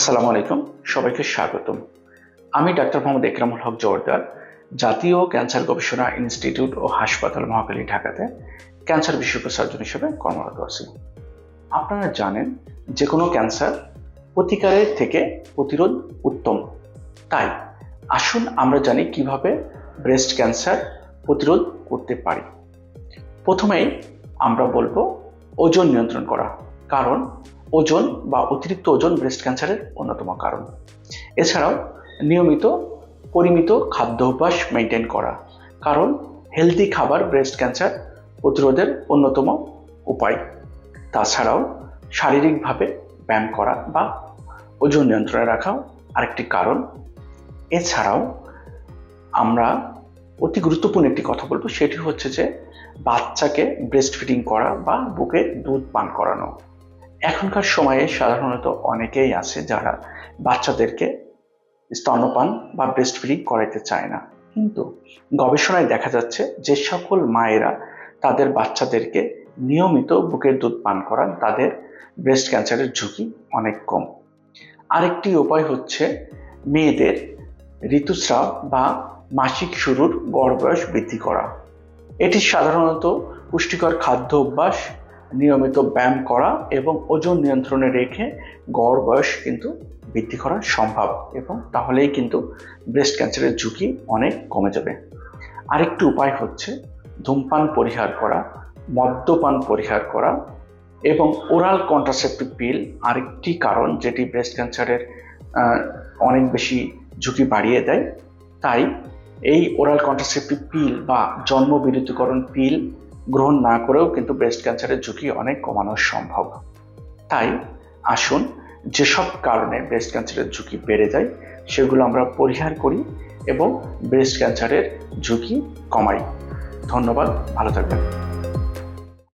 আসসালামু আলাইকুম, সবাইকে স্বাগতম। আমি ডাক্তার মোহাম্মদ একরামুল হক জোয়ারদার, জাতীয় ক্যান্সার গবেষণা ইনস্টিটিউট ও হাসপাতাল মহাখালী, ঢাকাতে ক্যান্সার বিশেষজ্ঞ সার্জন হিসেবে কর্মরত আছি। আপনারা জানেন যে কোনো ক্যান্সার প্রতিকারের থেকে প্রতিরোধ উত্তম। তাই আসুন আমরা জানি কিভাবে ব্রেস্ট ক্যান্সার প্রতিরোধ করতে পারি। প্রথমেই আমরা বলবো ওজন নিয়ন্ত্রণ করা, কারণ ওজন বা অতিরিক্ত ওজন ব্রেস্ট ক্যান্সারের অন্যতম কারণ। এছাড়াও নিয়মিত পরিমিত খাদ্যাভ্যাস মেনটেন করা, কারণ হেলদি খাবার ব্রেস্ট ক্যান্সার প্রতিরোধের অন্যতম উপায়। তাছাড়াও শারীরিকভাবে ব্যায়াম করা বা ওজন নিয়ন্ত্রণে রাখাও আরেকটি কারণ। এছাড়াও আমরা অতি গুরুত্বপূর্ণ একটি কথা বলবো, সেটি হচ্ছে যে বাচ্চাকে ব্রেস্ট ফিডিং করা বা বুকে দুধ পান করানো। এখনকার সময়ে সাধারণত অনেকেই আছে যারা বাচ্চাদেরকে স্তন্যপান বা ব্রেস্ট ফিডিং করাইতে চায় না, কিন্তু গবেষণায় দেখা যাচ্ছে যে সকল মায়েরা তাদের বাচ্চাদেরকে নিয়মিত বুকের দুধ পান করান, তাদের ব্রেস্ট ক্যান্সারের ঝুঁকি অনেক কম। আরেকটি উপায় হচ্ছে মেয়েদের ঋতুস্রাব বা মাসিক শুরুর গড় বয়স বৃদ্ধি করা। এটি সাধারণত পুষ্টিকর খাদ্য অভ্যাস, নিয়মিত ব্যায়াম করা এবং ওজন নিয়ন্ত্রণে রেখে গড় বয়স কিন্তু বৃদ্ধি করা সম্ভব, এবং তাহলেই কিন্তু ব্রেস্ট ক্যান্সারের ঝুঁকি অনেক কমে যাবে। আরেকটি উপায় হচ্ছে ধূমপান পরিহার করা, মদ্যপান পরিহার করা এবং ওরাল কন্ট্রাসেপটিভ পিল আরেকটি কারণ যেটি ব্রেস্ট ক্যান্সারের অনেক বেশি ঝুঁকি বাড়িয়ে দেয়। তাই এই ওরাল কন্ট্রাসেপটিভ পিল বা জন্মবিরতিকরণ পিল গ্রহণ না করেও কিন্তু ব্রেস্ট ক্যান্সারের ঝুঁকি অনেক কমানো সম্ভব। তাই আসুন যেসব কারণে ব্রেস্ট ক্যান্সারের ঝুঁকি বেড়ে যায় সেগুলো আমরা পরিহার করি এবং ব্রেস্ট ক্যান্সারের ঝুঁকি কমাই। ধন্যবাদ, ভালো থাকবেন।